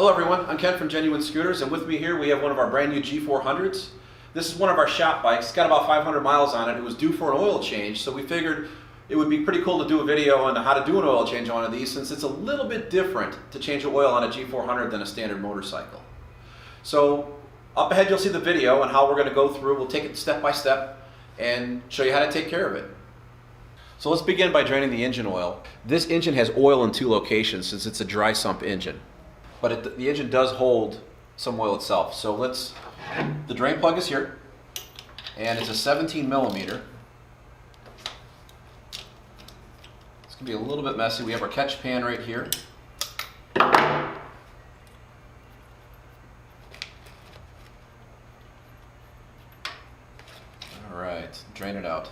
Hello everyone, I'm Ken from Genuine Scooters, and with me here we have one of our brand new G400s. This is one of our shop bikes. It's got about 500 miles on it. It was due for an oil change, so we figured it would be pretty cool to do a video on how to do an oil change on one of these, since it's a little bit different to change the oil on a G400 than a standard motorcycle. So up ahead you'll see the video on how we're going to go through. We'll take it step by step and show you how to take care of it. So let's begin by draining the engine oil. This engine has oil in two locations since it's a dry sump engine. But the engine does hold some oil itself. So the drain plug is here, and it's a 17 millimeter. It's gonna be a little bit messy. We have our catch pan right here. All right, drain it out.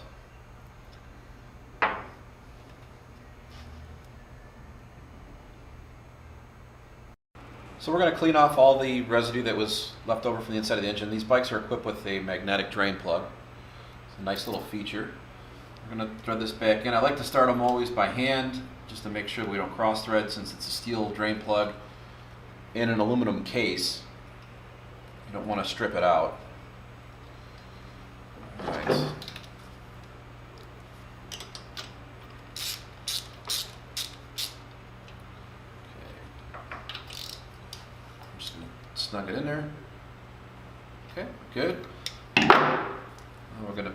So we're going to clean off all the residue that was left over from the inside of the engine. These bikes are equipped with a magnetic drain plug. It's a nice little feature. We're going to thread this back in. I like to start them always by hand, just to make sure we don't cross thread, since it's a steel drain plug in an aluminum case. You don't want to strip it out. All right. Snug it in there. Okay, good. Now we're going to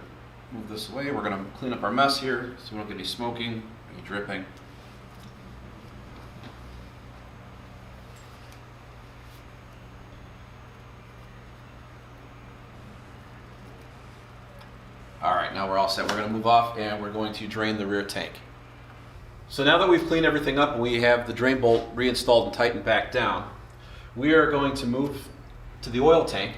move this away. We're going to clean up our mess here so we don't get any smoking, any dripping. All right, now we're all set. We're going to move off and we're going to drain the rear tank. So now that we've cleaned everything up and we have the drain bolt reinstalled and tightened back down, we are going to move to the oil tank,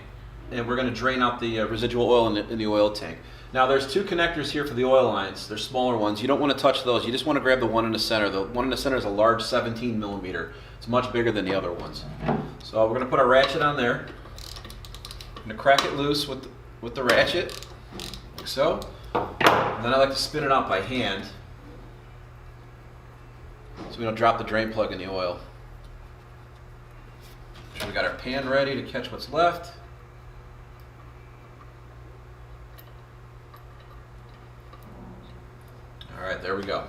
and we're going to drain out the residual oil in the oil tank. Now there's two connectors here for the oil lines. They're smaller ones. You don't want to touch those. You just want to grab the one in the center. The one in the center is a large 17 millimeter. It's much bigger than the other ones. So we're going to put our ratchet on there. I'm going to crack it loose with the ratchet, like so. And then I like to spin it out by hand so we don't drop the drain plug in the oil. We got our pan ready to catch what's left. All right, there we go.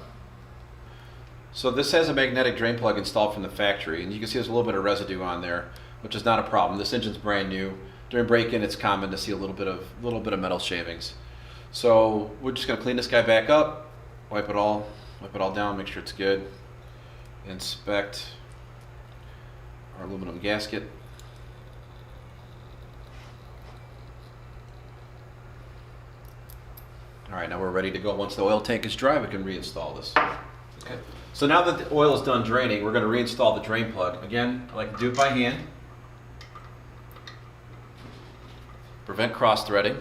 So this has a magnetic drain plug installed from the factory, and you can see there's a little bit of residue on there, which is not a problem. This engine's brand new. During break-in, it's common to see a little bit of metal shavings. So we're just going to clean this guy back up, wipe it all down, make sure it's good. Inspect our aluminum gasket. All right, now we're ready to go. Once the oil tank is dry, we can reinstall this. Okay. So now that the oil is done draining, we're going to reinstall the drain plug. Again, I like to do it by hand. Prevent cross-threading.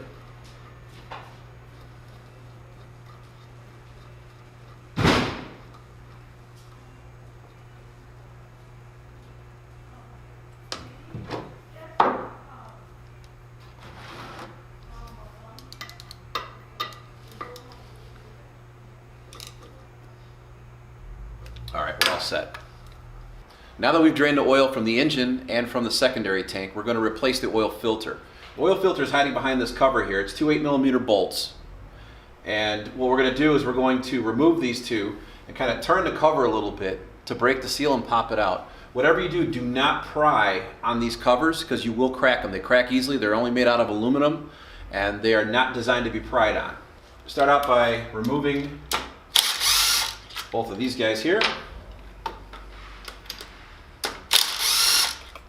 All right, we're all set. Now that we've drained the oil from the engine and from the secondary tank, we're going to replace the oil filter. The oil filter is hiding behind this cover here. It's two 8 millimeter bolts. And what we're going to do is we're going to remove these two and kind of turn the cover a little bit to break the seal and pop it out. Whatever you do, do not pry on these covers because you will crack them. They crack easily. They're only made out of aluminum and they are not designed to be pried on. Start out by removing both of these guys here.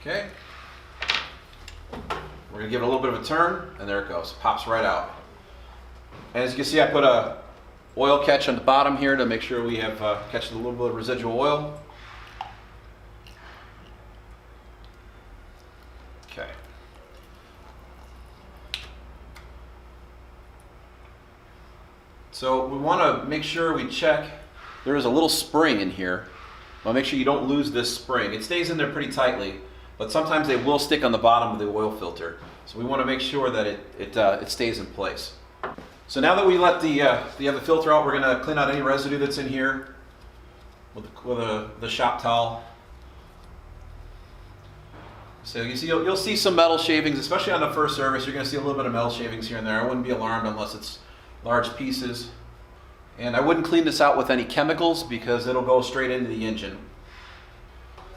Okay. We're going to give it a little bit of a turn, and there it goes. Pops right out. And as you can see, I put a oil catch on the bottom here to make sure we have catched a little bit of residual oil. Okay. So we want to make sure we check. There is a little spring in here. Well, make sure you don't lose this spring. It stays in there pretty tightly, but sometimes they will stick on the bottom of the oil filter. So we want to make sure that it stays in place. So now that we let the filter out, we're going to clean out any residue that's in here with the shop towel. So you'll see some metal shavings, especially on the first service. You're going to see a little bit of metal shavings here and there. I wouldn't be alarmed unless it's large pieces. And I wouldn't clean this out with any chemicals because it'll go straight into the engine.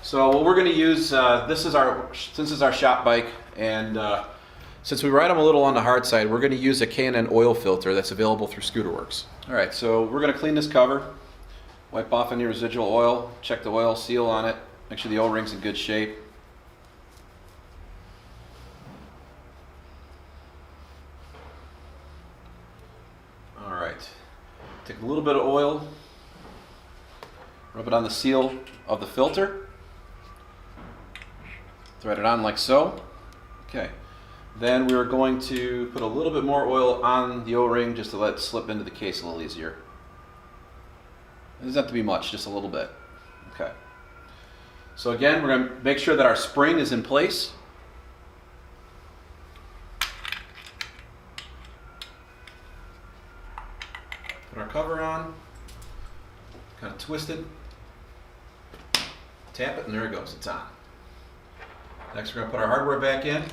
So what we're going to use, since this is our shop bike, and since we ride them a little on the hard side, we're going to use a K&N oil filter that's available through Scooterworks. All right, so we're going to clean this cover, wipe off any residual oil, check the oil seal on it, make sure the O-ring's in good shape. All right, take a little bit of oil, rub it on the seal of the filter, thread it on like so. Okay, then we're going to put a little bit more oil on the O-ring just to let it slip into the case a little easier. It doesn't have to be much, just a little bit. Okay. So again, we're going to make sure that our spring is in place. Put our cover on, kind of twist it, tap it, and there it goes, it's on. Next we're going to put our hardware back in.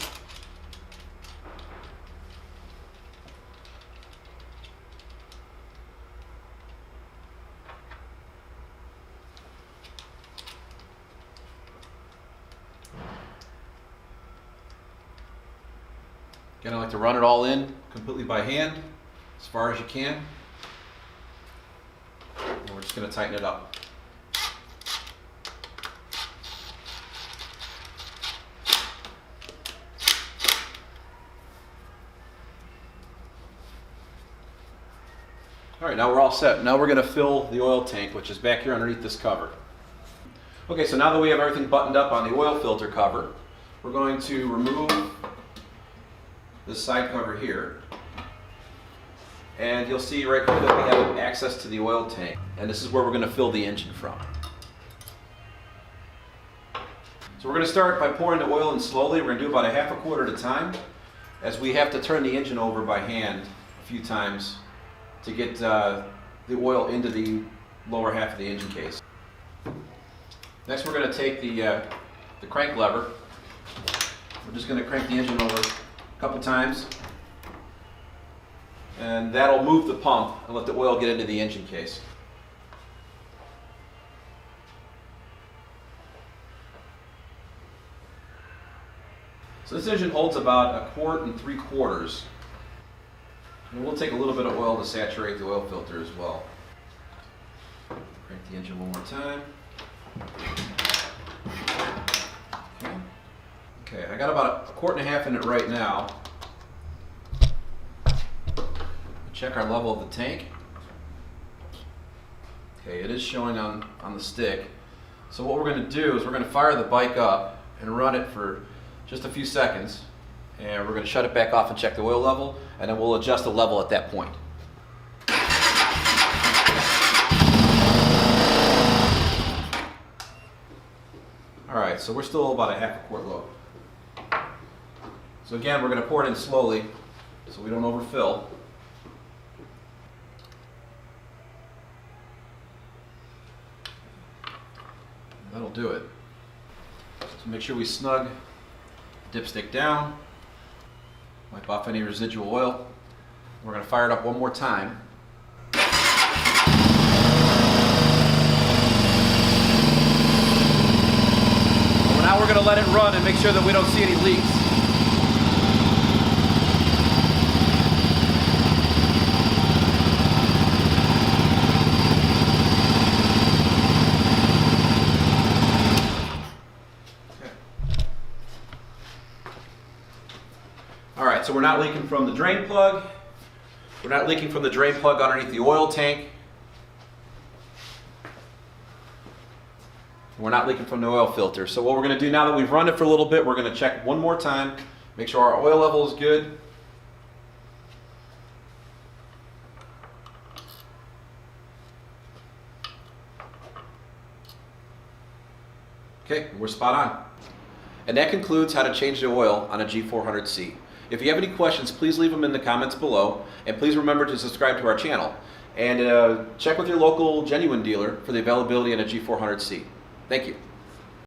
Again, I like to run it all in completely by hand, as far as you can. And we're just going to tighten it up. All right, now we're all set. Now we're going to fill the oil tank, which is back here underneath this cover. Okay, so now that we have everything buttoned up on the oil filter cover, we're going to remove this side cover here. And you'll see right here that we have access to the oil tank. And this is where we're going to fill the engine from. So we're going to start by pouring the oil in slowly. We're going to do about a half a quart at a time, as we have to turn the engine over by hand a few times to get the oil into the lower half of the engine case. Next we're going to take the crank lever. We're just going to crank the engine over a couple times, and that'll move the pump and let the oil get into the engine case. So this engine holds about 1 3/4 quarts. And we'll take a little bit of oil to saturate the oil filter as well. Crank the engine one more time. Okay, I got about 1.5 quarts in it right now. Check our level of the tank. Okay, it is showing on the stick. So what we're going to do is we're going to fire the bike up and run it for just a few seconds. And we're going to shut it back off and check the oil level, and then we'll adjust the level at that point. Alright, so we're still about a half a quart low. So again, we're going to pour it in slowly so we don't overfill. That'll do it. So make sure we snug the dipstick down. Wipe off any residual oil. We're going to fire it up one more time. Now we're going to let it run and make sure that we don't see any leaks. Alright, so we're not leaking from the drain plug. We're not leaking from the drain plug underneath the oil tank. We're not leaking from the oil filter. So what we're going to do now that we've run it for a little bit, we're going to check one more time, make sure our oil level is good. Okay, we're spot on. And that concludes how to change the oil on a G400C. If you have any questions, please leave them in the comments below, and please remember to subscribe to our channel. And check with your local genuine dealer for the availability on a G400C. Thank you.